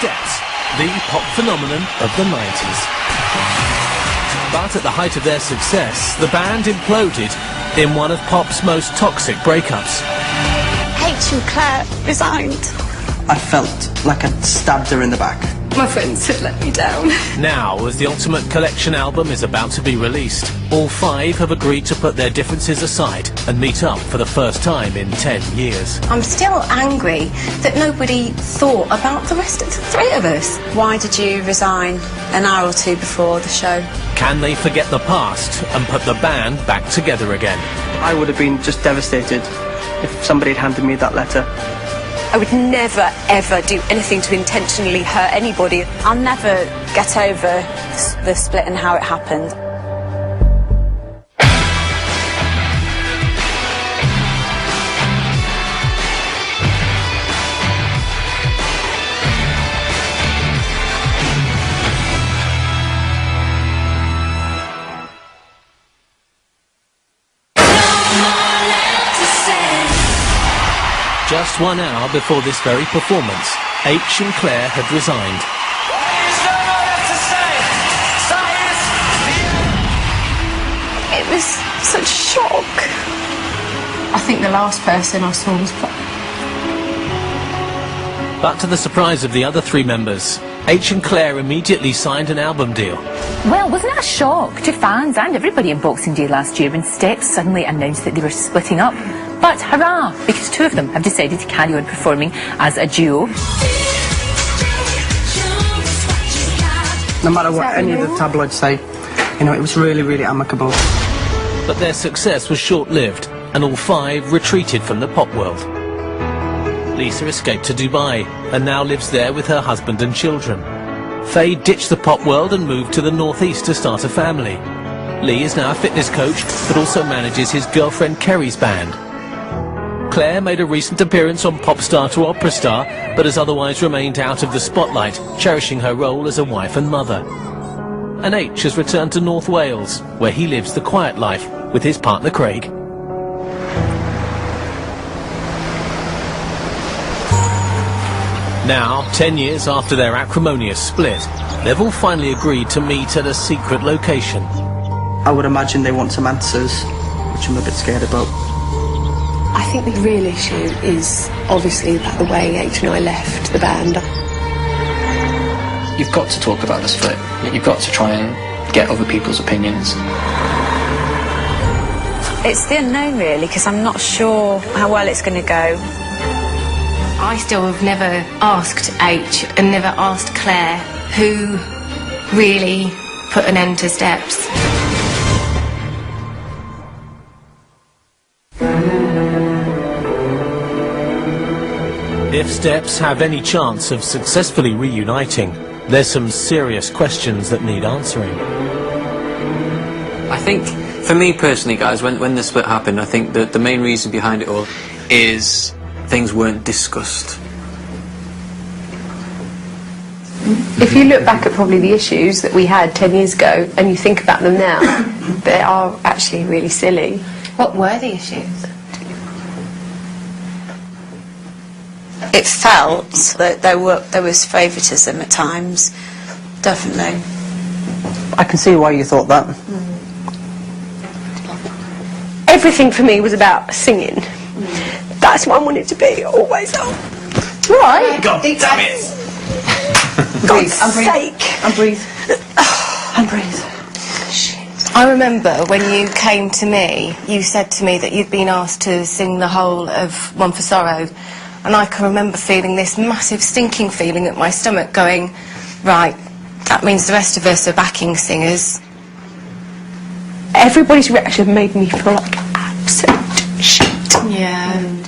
Steps, the pop phenomenon of the 90s. But at the height of their success, the band imploded in one of pop's most toxic breakups. H and Claire resigned. I felt like I'd stabbed her in the back. My friends had let me down. Now, as the Ultimate Collection album is about to be released, all five have agreed to put their differences aside and meet up for the first time in 10 years. I'm still angry that nobody thought about the rest of the three of us. Why did you resign an hour or two before the show? Can they forget the past and put the band back together again? I would have been just devastated if somebody had handed me that letter. I would never, ever do anything to intentionally hurt anybody. I'll never get over the split and how it happened. Just 1 hour before this very performance, H and Claire had resigned. It was such shock. I think the last person I saw was... But to the surprise of the other three members, H and Claire immediately signed an album deal. Well, wasn't that a shock to fans and everybody in Boxing Day last year when Steps suddenly announced that they were splitting up? But hurrah, because two of them have decided to carry on performing as a duo. No matter what any of the tabloids say, you know, it was really, really amicable. But their success was short-lived, and all five retreated from the pop world. Lisa escaped to Dubai, and now lives there with her husband and children. Faye ditched the pop world and moved to the northeast to start a family. Lee is now a fitness coach, but also manages his girlfriend Kerry's band. Claire made a recent appearance on Popstar to Opera Star, but has otherwise remained out of the spotlight, cherishing her role as a wife and mother. And H has returned to North Wales, where he lives the quiet life with his partner Craig. Now, 10 years after their acrimonious split, they've all finally agreed to meet at a secret location. I would imagine they want some answers, which I'm a bit scared about. I think the real issue is obviously about the way H and I left the band. You've got to talk about the split. You've got to try and get other people's opinions. It's the unknown, really, because I'm not sure how well it's going to go. I still have never asked H and never asked Claire who really put an end to Steps. If Steps have any chance of successfully reuniting, there's some serious questions that need answering. I think, for me personally, guys, when the split happened, I think that the main reason behind it all is things weren't discussed. If you look back at probably the issues that we had 10 years ago and you think about them now, they are actually really silly. What were the issues? It felt that there was favouritism at times, definitely. I can see why you thought that. Everything for me was about singing. That's what I wanted to be, always on. Right? God damn it! God's sake! And breathe. And breathe. I remember when you came to me, you said to me that you'd been asked to sing the whole of One for Sorrow, and I can remember feeling this massive sinking feeling at my stomach going, right, that means the rest of us are backing singers. Everybody's reaction made me feel like absolute shit. Yeah.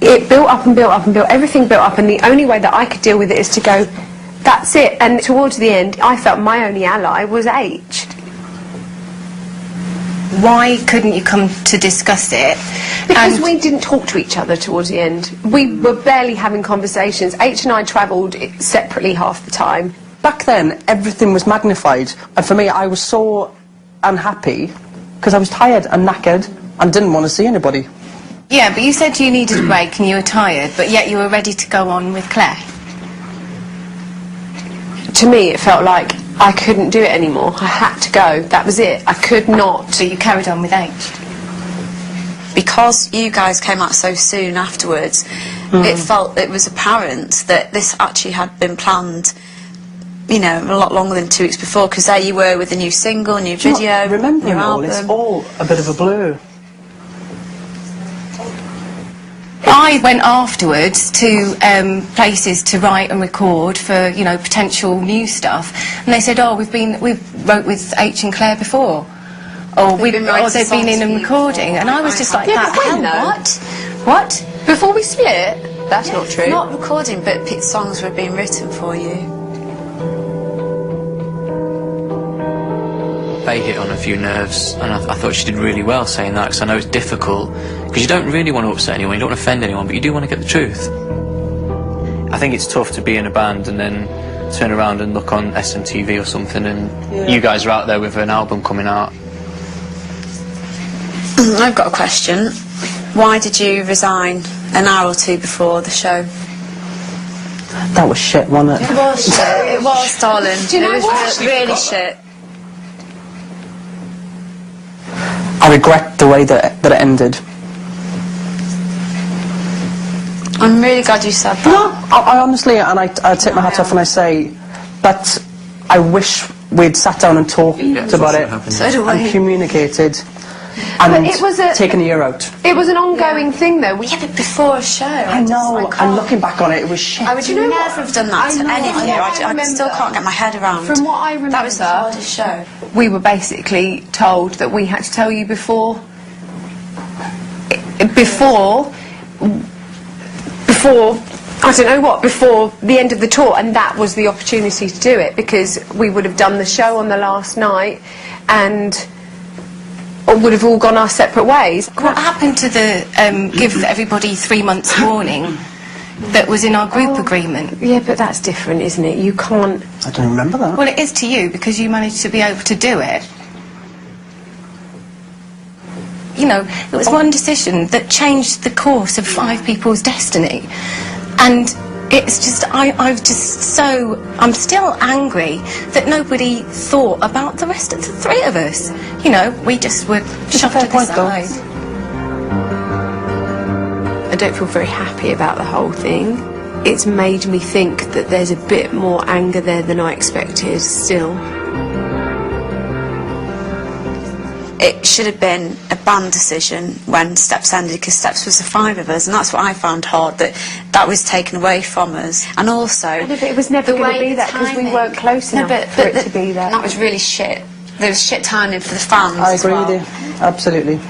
It built up and built up and built, everything built up, and the only way that I could deal with it is to go, that's it. And towards the end, I felt my only ally was H. Why couldn't you come to discuss it? Because we didn't talk to each other towards the end. We were barely having conversations. H and I travelled separately half the time. Back then, everything was magnified, and for me, I was so unhappy because I was tired and knackered and didn't want to see anybody. Yeah, but you said you needed a break and you were tired, but yet you were ready to go on with Claire. To me, it felt like I couldn't do it anymore. I had to go. That was it. I could not. So you carried on with H. Because you guys came out so soon afterwards, it was apparent that this actually had been planned, you know, a lot longer than 2 weeks before, because there you were with a new single, new video, Remembering new all, album. it's all a bit of a blur. I went afterwards to places to write and record for, you know, potential new stuff, and they said, "Oh, we've wrote with H and Claire before, or they've been in and recording," and I was just like, Yeah, "That but hell, when, though? what?" Before we split? That's not true. Not recording, but songs were being written for you. Faye hit on a few nerves, and I thought she did really well saying that, because I know it's difficult, because you don't really want to upset anyone, you don't want to offend anyone, but you do want to get the truth. I think it's tough to be in a band and then turn around and look on SMTV or something, and you guys are out there with an album coming out. I've got a question. Why did you resign an hour or two before the show? That was shit, wasn't it? It was shit. It was, darling. Do you know it was what? really shit. I regret the way that it ended. I'm really glad you said that. No, I honestly, and I take my hat off and I say that I wish we'd sat down and talked about it So do I. and communicated and But it was taken a year out. It was an ongoing thing, though. Yeah, but before a show. I know, and looking back on it, it was shit. I would never have done that to any of you. I still remember- can't get my head around. From what I remember, that was the hardest show. we were basically told that we had to tell you before I don't know what, before the end of the tour, and that was the opportunity to do it, because we would have done the show on the last night and would have all gone our separate ways. What happened to the give everybody 3 months warning that was in our group agreement? Yeah, but that's different, isn't it? You can't... I don't remember that. Well, it is to you because you managed to be able to do it. You know, it was one decision that changed the course of 5 people's destiny. And it's just, I'm still angry that nobody thought about the rest of the 3 of us. You know, we just were shoved to the side. I don't feel very happy about the whole thing. It's made me think that there's a bit more anger there than I expected still. It should have been a band decision when Steps ended, because Steps was the 5 of us, and that's what I found hard, that was taken away from us. And also... No, but it was never going to be that, because we weren't close enough for it to be that. That was really shit. There was shit timing for the fans I as agree well. with you, absolutely.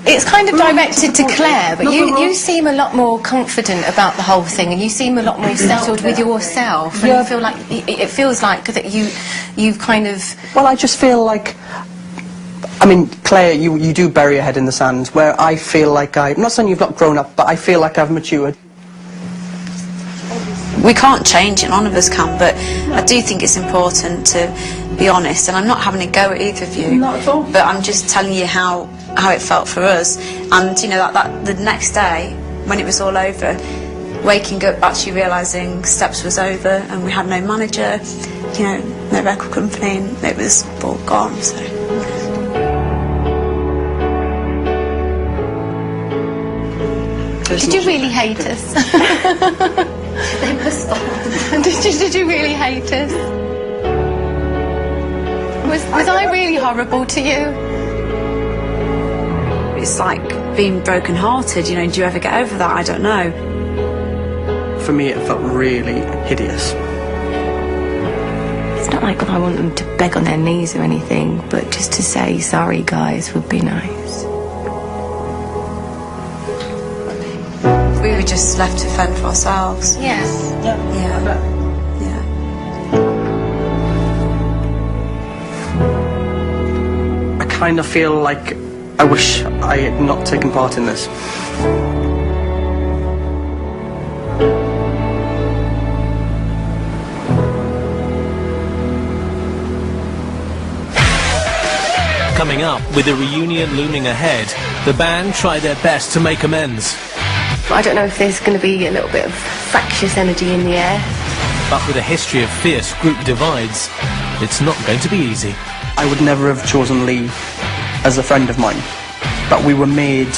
It's kind of directed to Claire, but you seem a lot more confident about the whole thing, and you seem a lot more settled with yourself, and you feel like it feels like that you've kind of... Well, I just feel like, I mean, Claire, you do bury your head in the sand, where I feel like I'm not saying you've not grown up, but I feel like I've matured. We can't change it, none of us can, but I do think it's important to be honest, and I'm not having a go at either of you. Not at all. But I'm just telling you how it felt for us. And, you know, that the next day, when it was all over, waking up actually realising Steps was over and we had no manager, you know, no record company, and it was all gone, so... Did you really hate us? They must have. Did you really hate us? Was I really horrible to you? It's like being broken-hearted, you know, do you ever get over that? I don't know. For me, it felt really hideous. It's not like I want them to beg on their knees or anything, but just to say sorry, guys, would be nice. We were just left to fend for ourselves. Yes. Yeah. Yeah. I kind of feel like I wish I had not taken part in this. Coming coming up, with a reunion looming ahead, the band try their best to make amends. I don't know if there's going to be a little bit of fractious energy in the air. But with a history of fierce group divides, it's not going to be easy. I would never have chosen Lee as a friend of mine, but we were made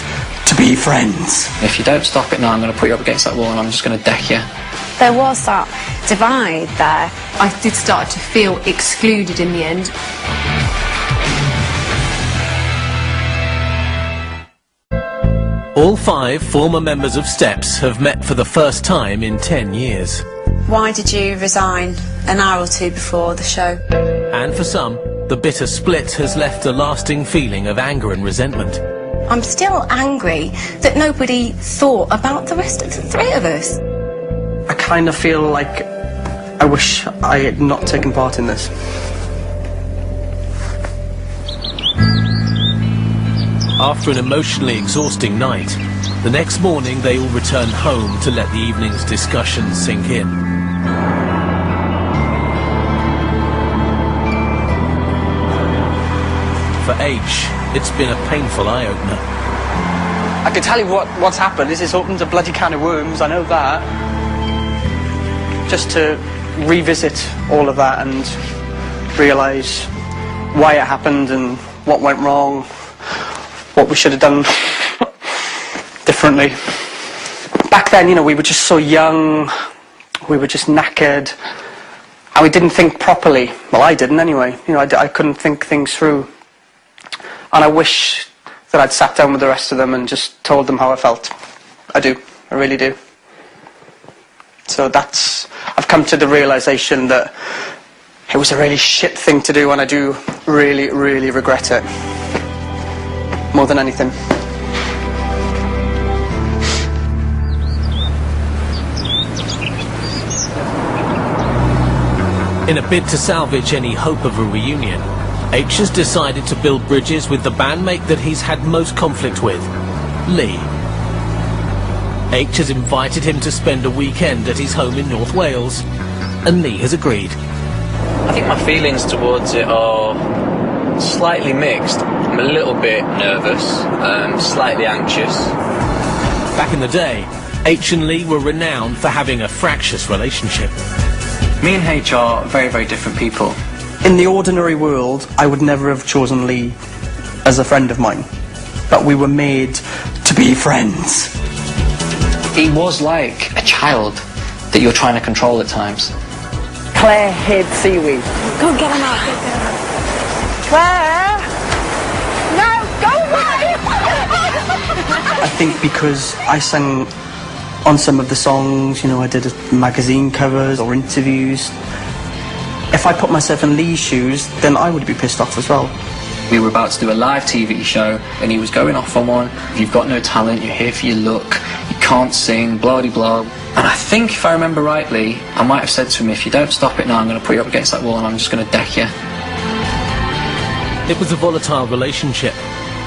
to be friends. If you don't stop it now, I'm going to put you up against that wall and I'm just going to deck you. There was that divide there. I did start to feel excluded in the end. All 5 former members of Steps have met for the first time in 10 years. Why did you resign an hour or two before the show? And for some, the bitter split has left a lasting feeling of anger and resentment. I'm still angry that nobody thought about the rest of the 3 of us. I kind of feel like I wish I had not taken part in this. After an emotionally exhausting night, the next morning they all return home to let the evening's discussions sink in. For H, it's been a painful eye-opener. I can tell you what's happened is it's opened a bloody can of worms, I know that. Just to revisit all of that and realise why it happened and what went wrong, what we should have done differently. Back then, you know, we were just so young, we were just knackered, and we didn't think properly. Well, I didn't anyway. You know, I couldn't think things through. And I wish that I'd sat down with the rest of them and just told them how I felt. I do, I really do. So I've come to the realisation that it was a really shit thing to do, and I do really, really regret it. More than anything. In a bid to salvage any hope of a reunion, H has decided to build bridges with the bandmate that he's had most conflict with, Lee. H has invited him to spend a weekend at his home in North Wales, and Lee has agreed. I think my feelings towards it are slightly mixed. I'm a little bit nervous, slightly anxious. Back in the day, H and Lee were renowned for having a fractious relationship. Me and H are very, very different people. In the ordinary world, I would never have chosen Lee as a friend of mine, but we were made to be friends. He was like a child that you're trying to control at times. Claire hid seaweed. Go get him out. Claire! No, go away! I think because I sang on some of the songs, you know, I did magazine covers or interviews. If I put myself in Lee's shoes, then I would be pissed off as well. We were about to do a live TV show and he was going off on one. You've got no talent, you're here for your look, you can't sing, blah-de-blah. And I think, if I remember rightly, I might have said to him, if you don't stop it now, I'm going to put you up against that wall and I'm just going to deck you. It was a volatile relationship,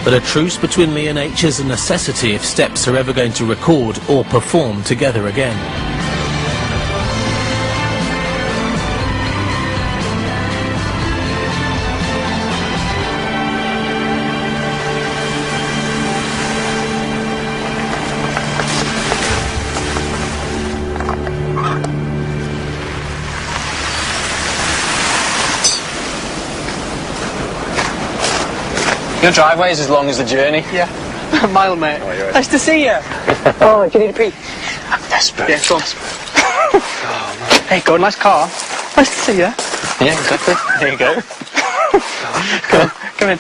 but a truce between Lee and H is a necessity if Steps are ever going to record or perform together again. Your driveway is as long as the journey. Yeah, a mile, mate. Oh, you're right. Nice to see you. Oh, do you need a pee? I'm desperate. Yeah, go on. Hey, go, nice car. Nice to see you. Yeah, exactly. There you go. Come in.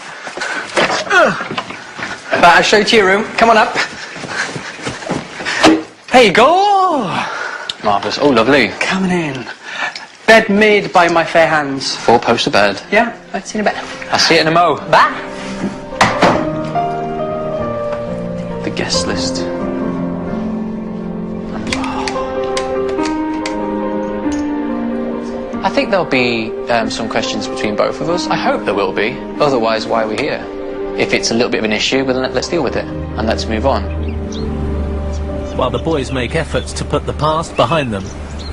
Right, I'll show you to your room. Come on up. There you go. Marvellous. Oh, lovely. Coming in. Bed made by my fair hands. 4-poster bed. Yeah, I'll see you in a bit. I'll see it in a mo. Bye. The guest list. I think there'll be some questions between both of us. I hope there will be. Otherwise, why are we here? If it's a little bit of an issue, well, then let's deal with it and let's move on. While the boys make efforts to put the past behind them,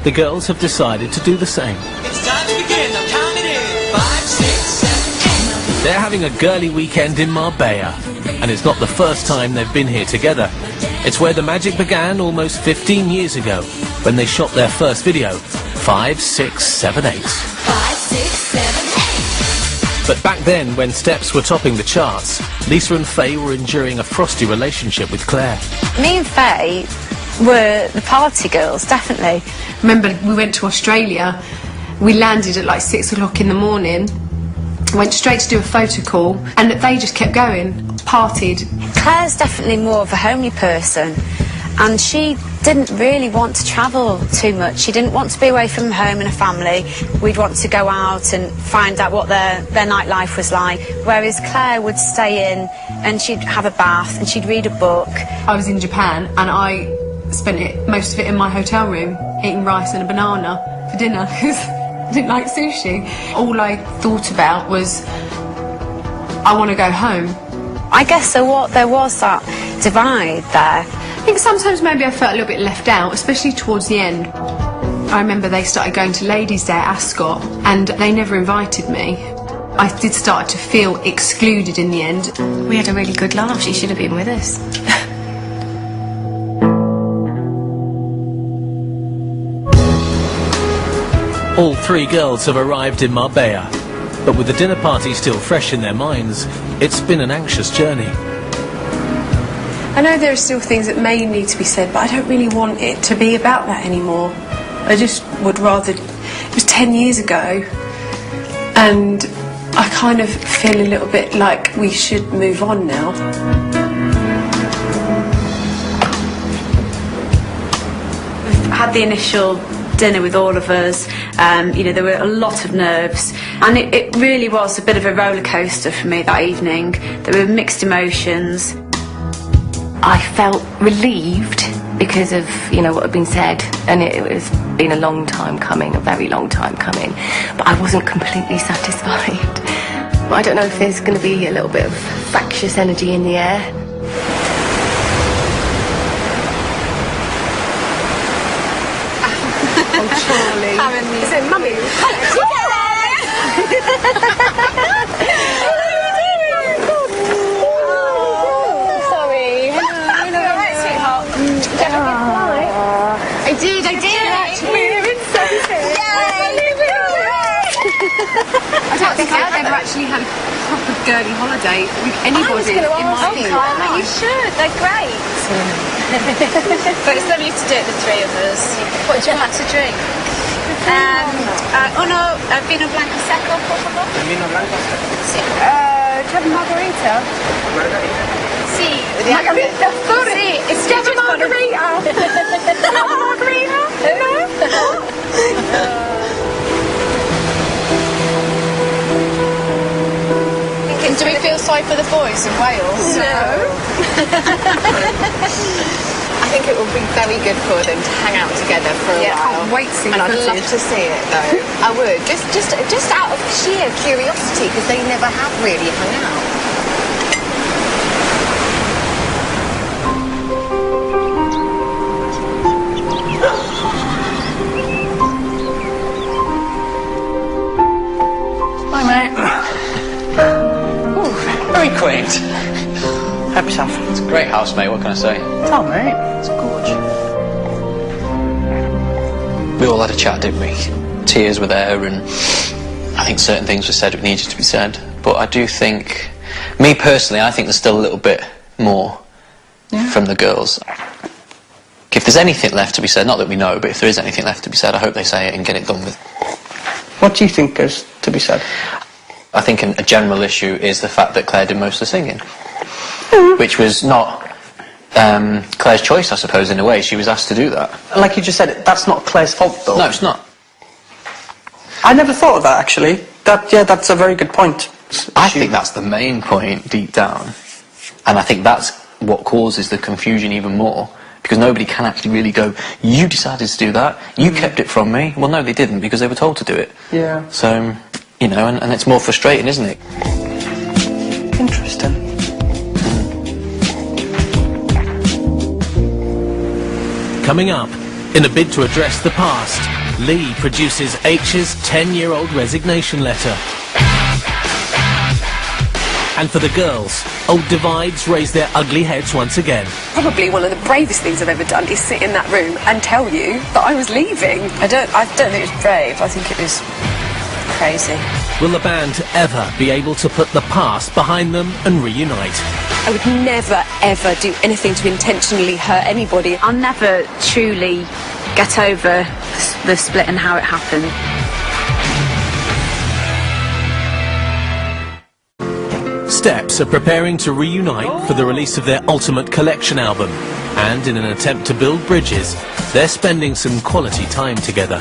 the girls have decided to do the same. It's time to begin. I'm counting in 5, 6, 7, 8. They're having a girly weekend in Marbella, and it's not the first time they've been here together. It's where the magic began almost 15 years ago, when they shot their first video, 5, 6, 7, 8. 5, 6, 7, 8. But back then, when Steps were topping the charts, Lisa and Faye were enduring a frosty relationship with Claire. Me and Faye were the party girls, definitely. Remember, we went to Australia. We landed at like 6 o'clock in the morning, went straight to do a photo call, and they just kept going, partied. Claire's definitely more of a homely person, and she didn't really want to travel too much. She didn't want to be away from home and a family. We'd want to go out and find out what their nightlife was like, whereas Claire would stay in and she'd have a bath and she'd read a book. I was in Japan and I spent most of it in my hotel room, eating rice and a banana for dinner because I didn't like sushi. All I thought about was, I want to go home. I guess there was that divide there. I think sometimes maybe I felt a little bit left out, especially towards the end. I remember they started going to Ladies' Day at Ascot and they never invited me. I did start to feel excluded in the end. We had a really good laugh. She should have been with us. All three girls have arrived in Marbella, but with the dinner party still fresh in their minds, it's been an anxious journey. I know there are still things that may need to be said, but I don't really want it to be about that anymore. I just would rather... It was 10 years ago, and I kind of feel a little bit like we should move on now. We've had the initial dinner with all of us. You know, there were a lot of nerves, and it really was a bit of a roller coaster for me that evening. There were mixed emotions. I felt relieved because of, you know, what had been said, and it was been a long time coming, a very long time coming, but I wasn't completely satisfied. I don't know if there's going to be a little bit of fractious energy in the air. Oh, Charlie. Is it Mummy? I did actually. I don't think I've ever actually had a proper girly holiday with anybody in my life. You should, they're great. But it's lovely to do it, the three of us. What do you want to drink? Vino blanco secco, por favor. Vino blanco secco. Sí. Do you have a margarita? Sí. Margarita, sorry. Sí, it's just a margarita. Margarita? Do we feel sorry for the boys in Wales? No. I think it would be very good for them to hang out together for a while. I can't wait to see and I'd the love to see it though. I would, just out of sheer curiosity, because they never have really hung out. Hi, mate. Very quaint. Help yourself. It's a great house, mate, what can I say? Oh, mate. It's gorgeous. We all had a chat, didn't we? Tears were there, and I think certain things were said that needed to be said. But I do think, me personally, I think there's still a little bit more from the girls. If there's anything left to be said, not that we know, but if there is anything left to be said, I hope they say it and get it done with. What do you think is to be said? I think a general issue is the fact that Claire did most of the singing, which was not Claire's choice, I suppose, in a way. She was asked to do that. Like you just said, that's not Claire's fault, though. No, it's not. I never thought of that, actually. That's a very good point. I think that's the main point deep down, and I think that's what causes the confusion even more, because nobody can actually really go, you decided to do that, you kept it from me. Well, no, they didn't, because they were told to do it. Yeah. So, you know, and it's more frustrating, isn't it? Interesting. Coming up, in a bid to address the past, Lee produces H's 10-year-old resignation letter. And for the girls, old divides raise their ugly heads once again. Probably one of the bravest things I've ever done is sit in that room and tell you that I was leaving. I don't think it was brave. I think it was crazy. Will the band ever be able to put the past behind them and reunite? I would never, ever do anything to intentionally hurt anybody. I'll never truly get over the split and how it happened. Steps are preparing to reunite for the release of their Ultimate Collection album. And in an attempt to build bridges, they're spending some quality time together.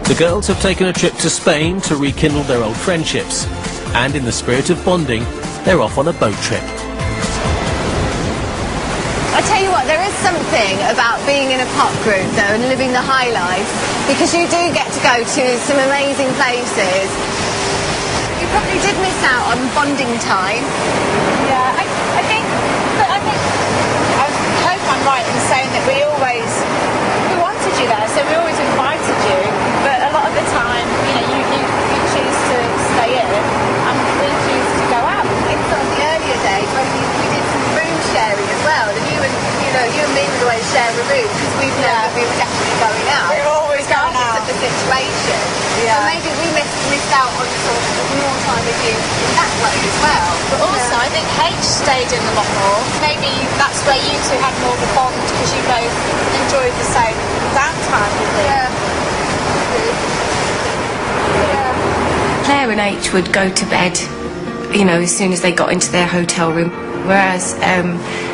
The girls have taken a trip to Spain to rekindle their old friendships. And in the spirit of bonding, they're off on a boat trip. I tell you what, there is something about being in a pop group though and living the high life, because you do get to go to some amazing places. You probably did miss out on bonding time. Yeah, I hope I'm right in saying that we wanted you there, so we always invited you, but a lot of the time, you choose to stay in and we choose to go out. In sort of the earlier days when we did some room sharing as well, and you and me would always share a room because we've known that we were definitely going out. We were always going out. Of the situation. Yeah. So maybe we missed out on sort of more time with you in that way as well. But also, I think H stayed in a lot more. Maybe that's where you two had more of a bond because you both enjoyed the same downtime with it. Yeah. Claire and H would go to bed, as soon as they got into their hotel room. Whereas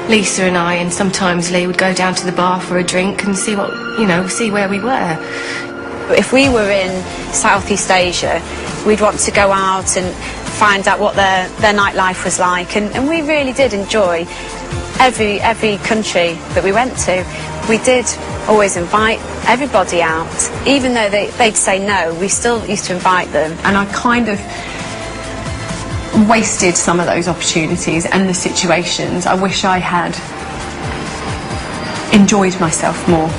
Lisa and I, and sometimes Lee, would go down to the bar for a drink and see where we were. If we were in Southeast Asia, we'd want to go out and find out what their nightlife was like, and we really did enjoy every country that we went to. We did always invite everybody out. Even though they'd say no, we still used to invite them. And I kind of wasted some of those opportunities and the situations. I wish I had enjoyed myself more.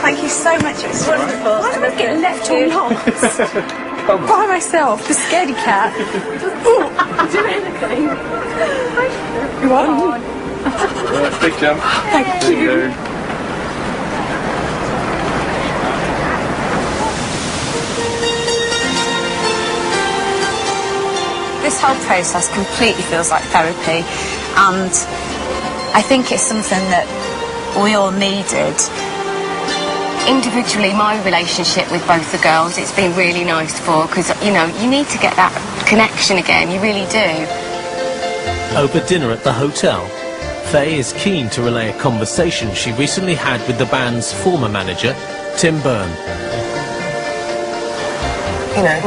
Thank you so much, it was wonderful. Why am I getting left all lost? By myself, the scaredy cat. Do anything. You on? Big jump. Thank you. This whole process completely feels like therapy, and I think it's something that we all needed. Individually, my relationship with both the girls, it's been really nice because, you need to get that connection again, you really do. Over dinner at the hotel, Faye is keen to relay a conversation she recently had with the band's former manager, Tim Byrne.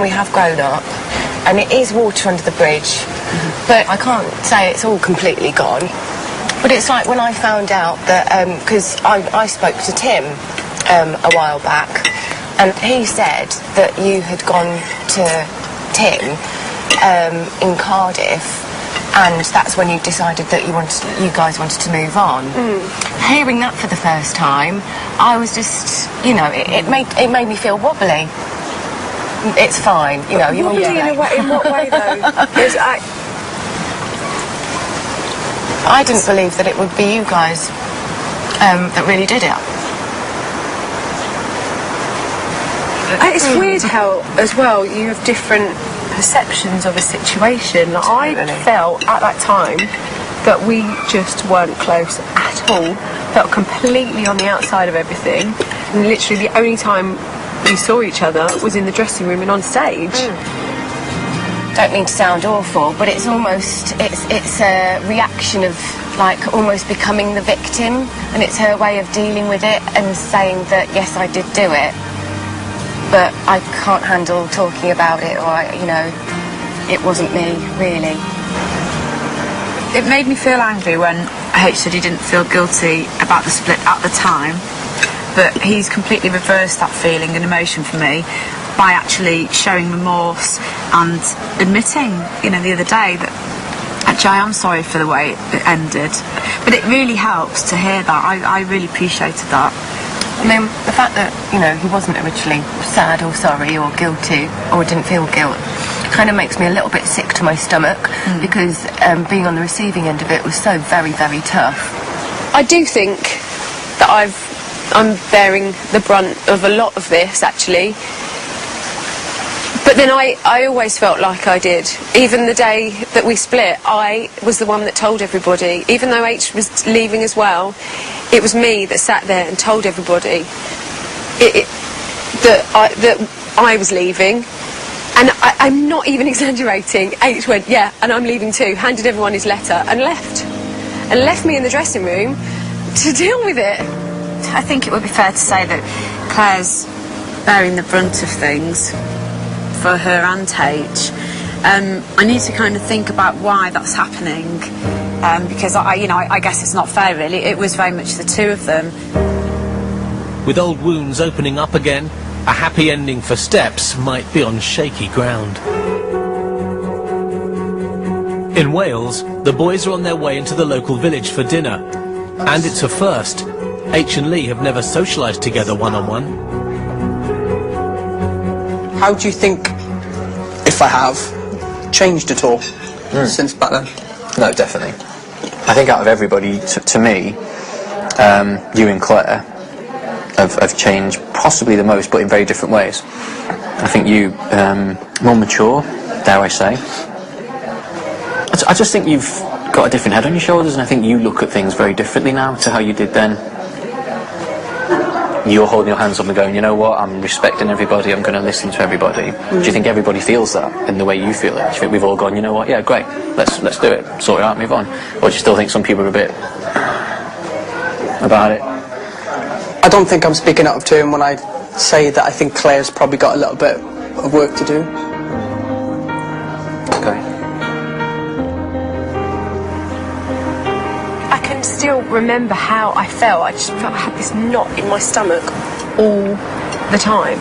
We have grown up, and it is water under the bridge, but I can't say it's all completely gone. But it's like when I found out that, because I spoke to Tim a while back, and he said that you had gone to Tim in Cardiff, and that's when you decided that you guys wanted to move on. Hearing that for the first time, I was just, it made me feel wobbly. It's fine, you want to In what way though? I didn't believe that it would be you guys that really did it. It's weird how, as well, you have different perceptions of a situation. I felt at that time that we just weren't close at all. Felt completely on the outside of everything. And literally the only time we saw each other was in the dressing room and on stage. Don't mean to sound awful, but it's almost, it's a reaction of like almost becoming the victim, and it's her way of dealing with it and saying that yes, I did do it, but I can't handle talking about it, or it wasn't me, really. It made me feel angry when H said he didn't feel guilty about the split at the time, but he's completely reversed that feeling and emotion for me by actually showing remorse and admitting, the other day that actually I am sorry for the way it ended. But it really helps to hear that. I really appreciated that. I mean, the fact that, you know, he wasn't originally sad or sorry or guilty or didn't feel guilt kind of makes me a little bit sick to my stomach because being on the receiving end of it was so very, very tough. I do think that I'm bearing the brunt of a lot of this, actually. But then I always felt like I did. Even the day that we split, I was the one that told everybody. Even though H was leaving as well, it was me that sat there and told everybody that I was leaving. And I'm not even exaggerating. H went, yeah, and I'm leaving too, handed everyone his letter and left. And left me in the dressing room to deal with it. I think it would be fair to say that Claire's bearing the brunt of things for her and H. I need to kind of think about why that's happening, because I guess it's not fair really. It was very much the two of them. With old wounds opening up again, a happy ending for Steps might be on shaky ground. In Wales, the boys are on their way into the local village for dinner, and it's a first. H and Lee have never socialised together one-on-one. How do you think, if I have, changed at all since back then? No, definitely. I think out of everybody, to me, you and Claire have changed possibly the most, but in very different ways. I think you more mature, dare I say. I just think you've got a different head on your shoulders, and I think you look at things very differently now to how you did then. You're holding your hands up and going, you know what, I'm respecting everybody, I'm going to listen to everybody. Do you think everybody feels that in the way you feel it? Do you think we've all gone, you know what, yeah, great, let's do it, sort it out, move on? Or do you still think some people are a bit about it? I don't think I'm speaking out of turn when I say that I think Claire's probably got a little bit of work to do. Okay. I can still remember how I felt. I just felt I had this knot in my stomach all the time.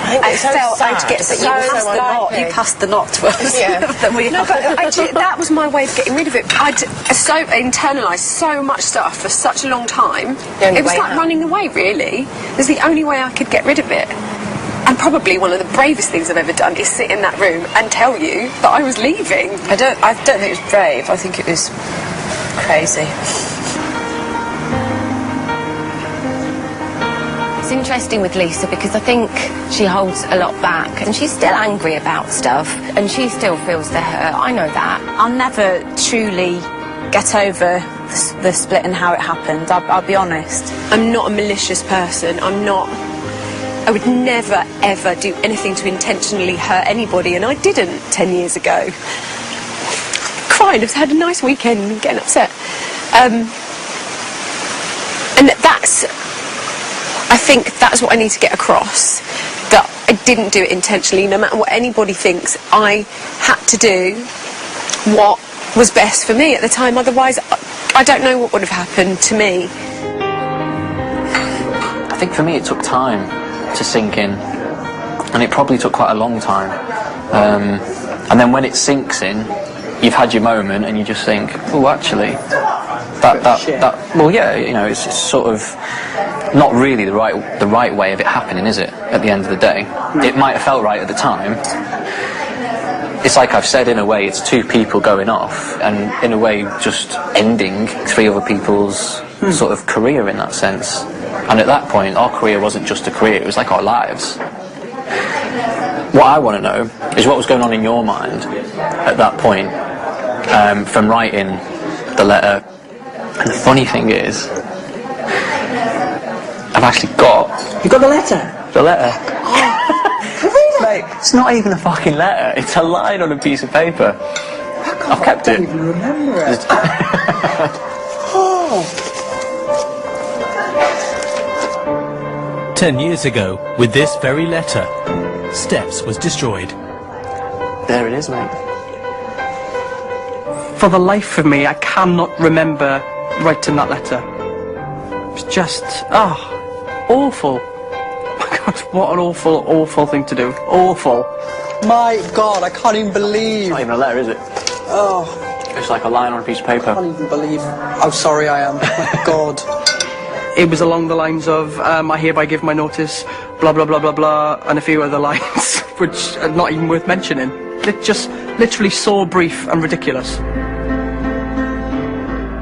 I felt sad. I'd get so you passed the knot to us. Yeah. No, but that was my way of getting rid of it. I'd internalised so much stuff for such a long time. It was like running away, really. It was the only way I could get rid of it. And probably one of the bravest things I've ever done is sit in that room and tell you that I was leaving. I don't think it was brave. I think it was crazy. It's interesting with Lisa because I think she holds a lot back and she's still angry about stuff and she still feels the hurt. I know that. I'll never truly get over the split and how it happened. I'll be honest. I'm not a malicious person. I would never, ever do anything to intentionally hurt anybody, and I didn't 10 years ago. Crying, I've had a nice weekend and getting upset. And I think that's what I need to get across, that I didn't do it intentionally. No matter what anybody thinks, I had to do what was best for me at the time. Otherwise, I don't know what would have happened to me. I think for me it took time to sink in, and it probably took quite a long time. And then when it sinks in, you've had your moment and you just think, oh, actually, well, yeah, you know, it's sort of not really the right way of it happening, is it? At the end of the day, it might have felt right at the time. It's like I've said, in a way, it's two people going off, and in a way, just ending three other people's sort of career in that sense. And at that point, our career wasn't just a career; it was like our lives. What I want to know is what was going on in your mind at that point, from writing the letter. And the funny thing is, I've actually got... You got the letter? The letter. Oh. Mate, it's not even a fucking letter. It's a line on a piece of paper. I've kept it. I don't even remember it. Oh. 10 years ago, with this very letter, Steps was destroyed. There it is, mate. For the life of me, I cannot remember writing that letter. It's just, awful. My God, what an awful, awful thing to do. Awful. My God, I can't even believe. It's not even a letter, is it? Oh. It's like a line on a piece of paper. I can't even believe how sorry I am. My God. it was along the lines of, I hereby give my notice, blah, blah, blah, blah, blah, and a few other lines, which are not even worth mentioning. It's just literally so brief and ridiculous.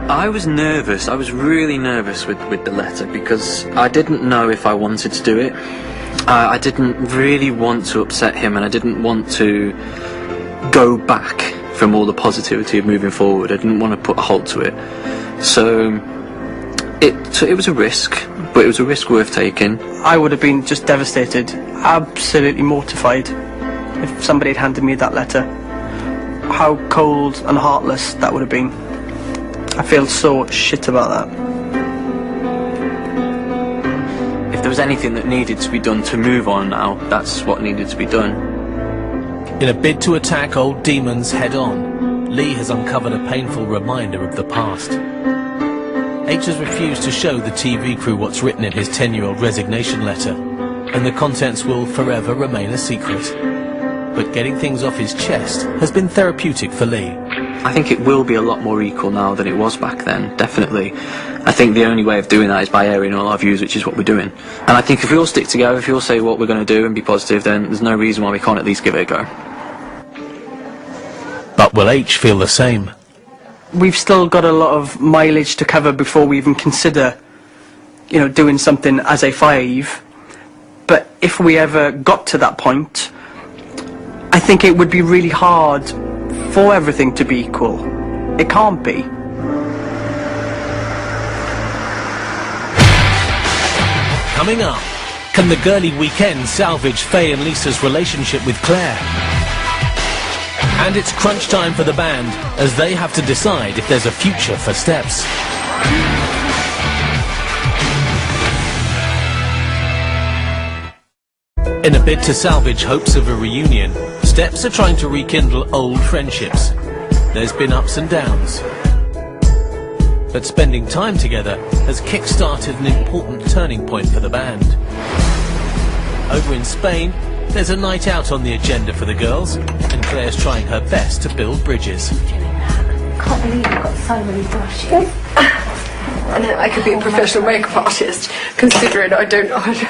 I was nervous. I was really nervous with the letter because I didn't know if I wanted to do it. I didn't really want to upset him, and I didn't want to go back from all the positivity of moving forward. I didn't want to put a halt to it. So it was a risk, but it was a risk worth taking. I would have been just devastated, absolutely mortified, if somebody had handed me that letter. How cold and heartless that would have been. I feel so shit about that. If there was anything that needed to be done to move on now, that's what needed to be done. In a bid to attack old demons head-on, Lee has uncovered a painful reminder of the past. H has refused to show the TV crew what's written in his 10-year-old resignation letter, and the contents will forever remain a secret. But getting things off his chest has been therapeutic for Lee. I think it will be a lot more equal now than it was back then, definitely. I think the only way of doing that is by airing all our views, which is what we're doing. And I think if we all stick together, if we all say what we're going to do and be positive, then there's no reason why we can't at least give it a go. But will H feel the same? We've still got a lot of mileage to cover before we even consider, you know, doing something as a 5. But if we ever got to that point, I think it would be really hard for everything to be equal. It can't be. Coming up, can the girly weekend salvage Faye and Lisa's relationship with Claire? And it's crunch time for the band, as they have to decide if there's a future for Steps. In a bid to salvage hopes of a reunion, Steps are trying to rekindle old friendships. There's been ups and downs. But spending time together has kick-started an important turning point for the band. Over in Spain, there's a night out on the agenda for the girls, and Claire's trying her best to build bridges. Can't believe you've got so many brushes. And I could be a professional makeup artist, considering I don't know how to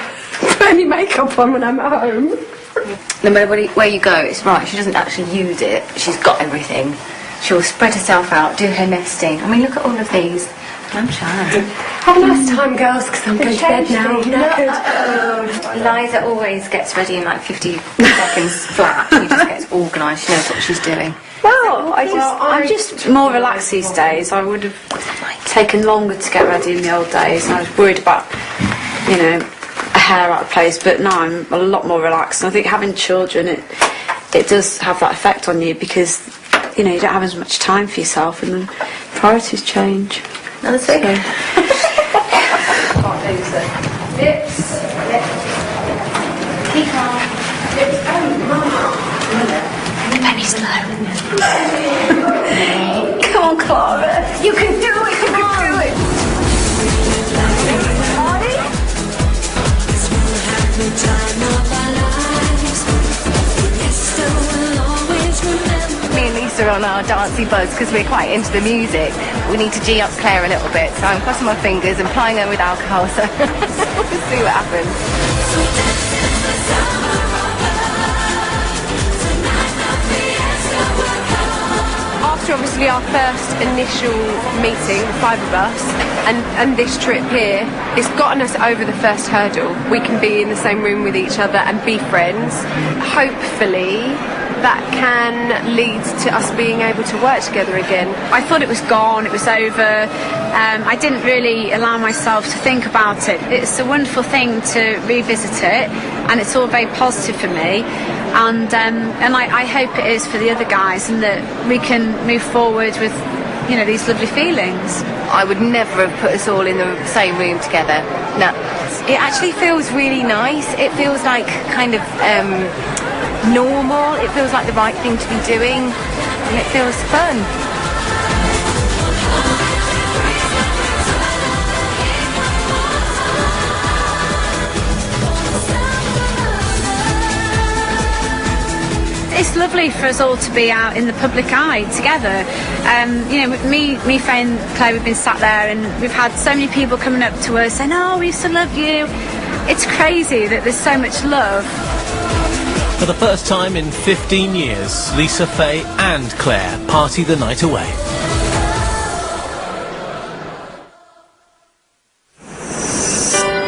put any makeup on when I'm at home. No matter where you go, it's right. She doesn't actually use it. She's got everything. She'll spread herself out, do her nesting. I mean, look at all of these. I'm trying. Have a nice time, girls, because I'm going to bed now. Liza always gets ready in like 50 seconds flat. She just gets organised. She knows what she's doing. Well, I'm just more relaxed these days. I would have taken longer to get ready in the old days. I was worried about, you know, a hair out of place, but now I'm a lot more relaxed. And I think having children, it does have that effect on you because, you know, you don't have as much time for yourself and the priorities change. That's it. Can't lose it. Lips. Keep on. Lips. Oh, Mama. Very slow. Come on, Clara. You can do it. You can do it. Me and Lisa are on our dancey buzz because we're quite into the music. We need to G up Claire a little bit, so I'm crossing my fingers and plying her with alcohol, so we'll see what happens. After obviously our first initial meeting, the 5 of us, and this trip here, it's gotten us over the first hurdle. We can be in the same room with each other and be friends. Hopefully that can lead to us being able to work together again. I thought it was gone, it was over. I didn't really allow myself to think about it. It's a wonderful thing to revisit it, and it's all very positive for me. And I hope it is for the other guys, and that we can move forward with, you know, these lovely feelings. I would never have put us all in the same room together. No. It actually feels really nice. It feels like kind of normal. It feels like the right thing to be doing, and it feels fun. It's lovely lovely for us all to be out in the public eye together. You know, me, Faye and Claire, we've been sat there and we've had so many people coming up to us saying, oh, we used to love you. It's crazy that there's so much love. For the first time in 15 years, Lisa, Faye and Claire party the night away.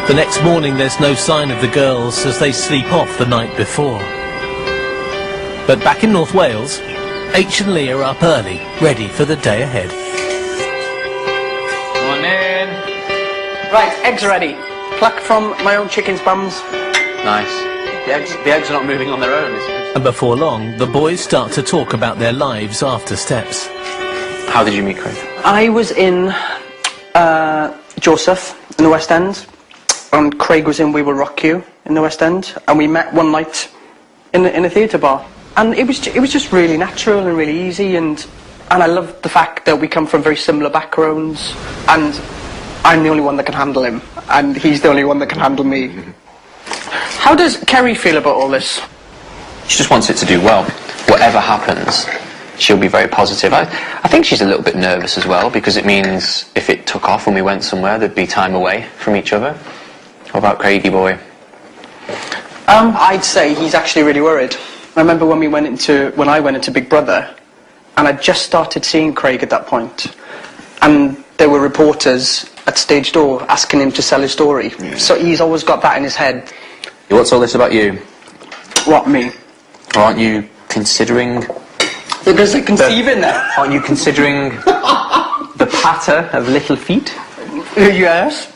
The next morning there's no sign of the girls as they sleep off the night before. But back in North Wales, H and Lee are up early, ready for the day ahead. Morning. Right, eggs are ready. Plucked from my own chicken's bums. Nice. The eggs are not moving on their own, is it? And before long, the boys start to talk about their lives after Steps. How did you meet Craig? I was in Joseph in the West End, and Craig was in We Will Rock You in the West End, and we met one night in a theatre bar, and it was just really natural and really easy, and I loved the fact that we come from very similar backgrounds, and I'm the only one that can handle him, and he's the only one that can handle me. How does Kerry feel about all this? She just wants it to do well. Whatever happens, she'll be very positive. I think she's a little bit nervous as well, because it means if it took off and we went somewhere, there'd be time away from each other. What about Craigie boy? I'd say he's actually really worried. I remember when I went into Big Brother, and I just started seeing Craig at that point, and there were reporters at stage door asking him to sell his story. Yeah. So he's always got that in his head. What's all this about you? What, me? Aren't you considering... There's a conceiving there. Aren't you considering the patter of little feet? Yes.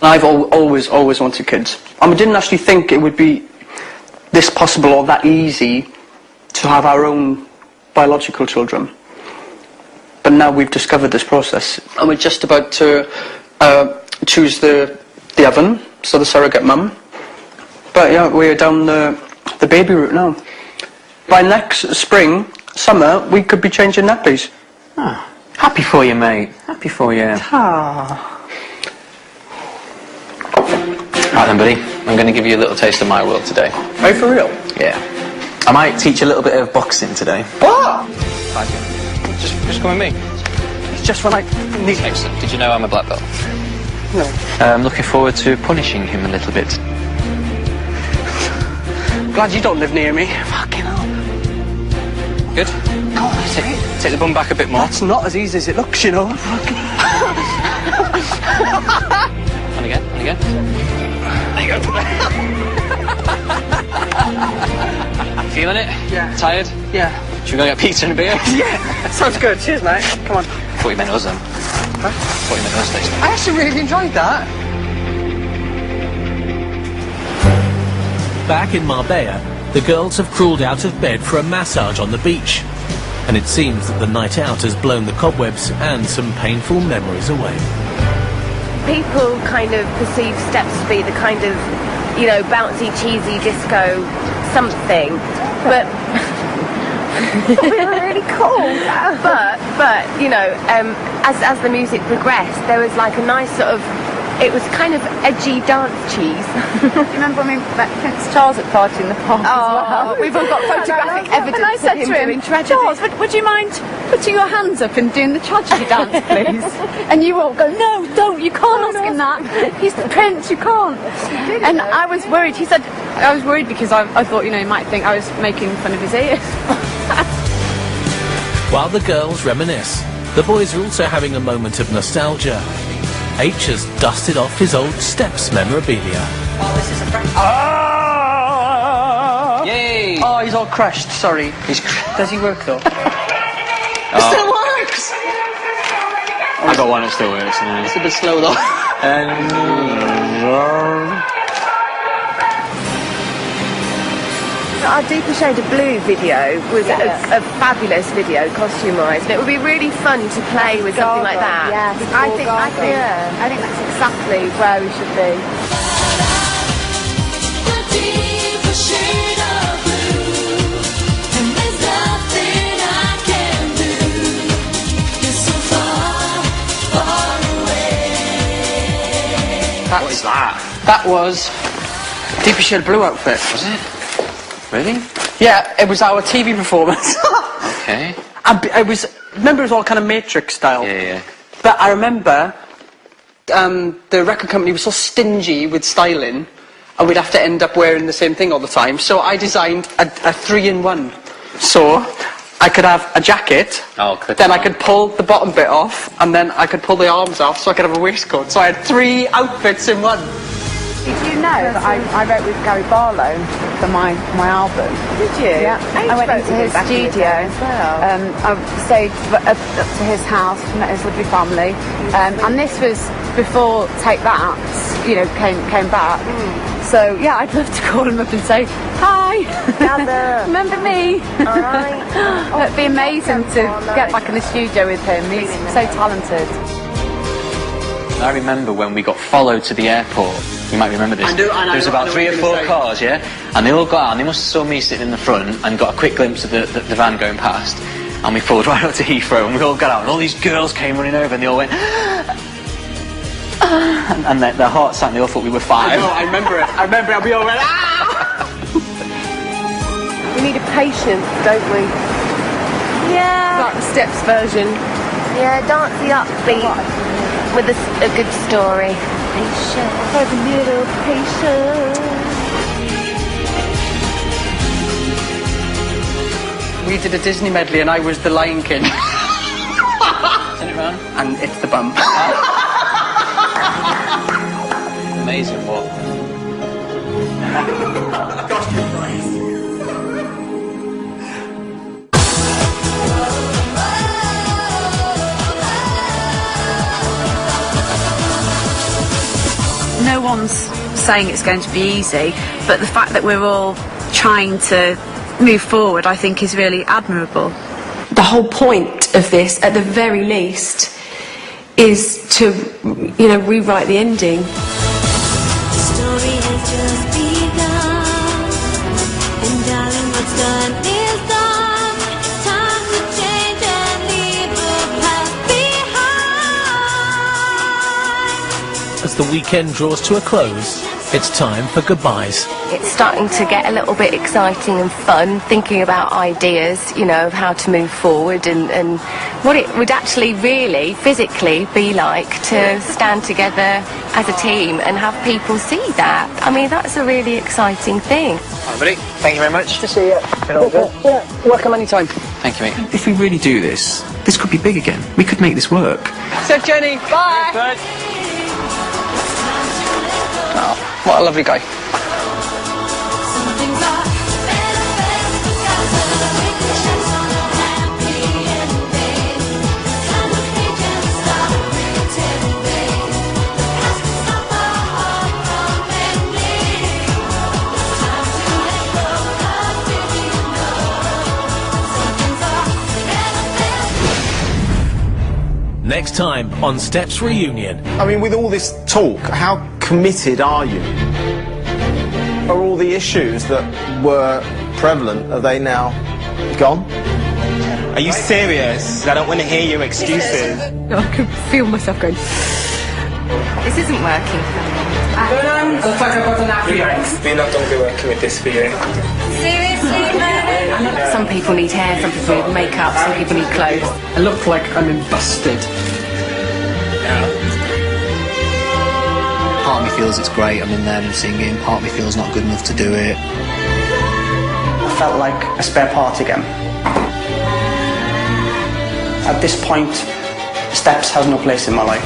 I've always wanted kids. I didn't actually think it would be this possible or that easy to have our own biological children. But now we've discovered this process, and we're just about to choose the oven, so the surrogate mum. But yeah, we're down the baby route now. By next spring, summer, we could be changing nappies. Ah, happy for you, mate. Happy for you. Ah. Right then, buddy. I'm going to give you a little taste of my world today. Are you for real? Yeah. I might teach you a little bit of boxing today. What? Just come with me. It's just when I need... Excellent. Did you know I'm a black belt? No. I'm looking forward to punishing him a little bit. Glad you don't live near me. Fucking hell. Good? Go on, Take the bum back a bit more. That's not as easy as it looks, you know. And again, and again. There you go. Feeling it? Yeah. Tired? Yeah. Should we go get pizza and a beer? Yeah. Sounds good. Cheers, mate. Come on. Thought you meant us then. Huh? Thought you meant us next time. I actually really enjoyed that. Back in Marbella, the girls have crawled out of bed for a massage on the beach. And it seems that the night out has blown the cobwebs and some painful memories away. People kind of perceive Steps to be the kind of, you know, bouncy, cheesy disco something, but we were really cool. But you know, as the music progressed, there was like a nice sort of, it was kind of edgy dance cheese. Remember when we met Prince Charles at party in the park as well? We've all got photographic evidence And I said of him to him, doing tragedy. Charles, would you mind putting your hands up and doing the tragedy dance, please? And you all go, no, don't, you can't ask him that. He's the prince, you can't. And I was worried. He said, I was worried because I thought, you know, he might think I was making fun of his ears. While the girls reminisce, the boys are also having a moment of nostalgia. H has dusted off his old Steps memorabilia. Oh, this is a prank. Yay! Oh, he's all crushed. Sorry. Does he work though? It still works. I got one that still works. It's a bit slow though. Our Deeper Shade of Blue video was a fabulous video, costume-wise, and it would be really fun to play with something like that. Yes, I think that's exactly where we should be. The deeper shade of blue, and there's nothing I can do. You're so far, far away. What is that? That was Deeper Shade Blue outfit. Was it? Really? Yeah, it was our TV performance. Okay. Remember, it was all kind of Matrix style. Yeah. But I remember the record company was so stingy with styling, and we'd have to end up wearing the same thing all the time. So I designed a 3-in-1. So I could have a jacket, then I could pull the bottom bit off, and then I could pull the arms off so I could have a waistcoat. So I had 3 outfits in one. Did you know that I wrote with Gary Barlow for my album? Did you? Yeah. I went into his studio. I stayed up to his house, met his lovely family, and this was before Take That, you know, came back. So yeah, I'd love to call him up and say hi. Remember me? All right. It'd be amazing to get back in the studio with him. He's so talented. I remember when we got followed to the airport. You might remember this. I do. There was about 3 or 4 cars, yeah? And they all got out and they must have saw me sitting in the front and got a quick glimpse of the van going past. And we pulled right up to Heathrow and we all got out and all these girls came running over and they all went... and their hearts sank and they all thought we were 5. I remember it. And we all went, ah! We need a patient, don't we? Yeah. Like the Steps version. Yeah, dance the upbeat with a good story. Patient. Have a little patience. We did a Disney medley and I was the Lion King. Turn it round. And it's the bum. Amazing what? No one's saying it's going to be easy, but the fact that we're all trying to move forward, I think, is really admirable. The whole point of this, at the very least, is to, you know, rewrite the ending. The story has just begun, and darling, what's done is done. Time to change and leave the past behind. As the weekend draws to a close, it's time for goodbyes. It's starting to get a little bit exciting and fun, thinking about ideas, you know, of how to move forward and what it would actually really physically be like to stand together as a team and have people see that. I mean, that's a really exciting thing. Hi, buddy. Thank you very much. To see you. Yeah, welcome anytime. Thank you, mate. If we really do this could be big again. We could make this work. So Jenny, bye. Oh, what a lovely guy. Some things are better because of vacations on a happy ending. Time to page and stop pretending. The past can stop our heart from ending. Time to let go. How did you know? Some things are better. Next time on Steps Reunion. I mean, with all this talk, how committed are you? Are all the issues that were prevalent, are they now gone? Are you serious? I don't want to hear your excuses. I could feel myself going... This isn't working for me. We're not going to be working with this for you. Seriously, man? Some people need hair, some people need makeup, some people need clothes. I look like I'm busted. Part of me feels it's great, I'm in there and singing. Part of me feels not good enough to do it. I felt like a spare part again. At this point, Steps has no place in my life.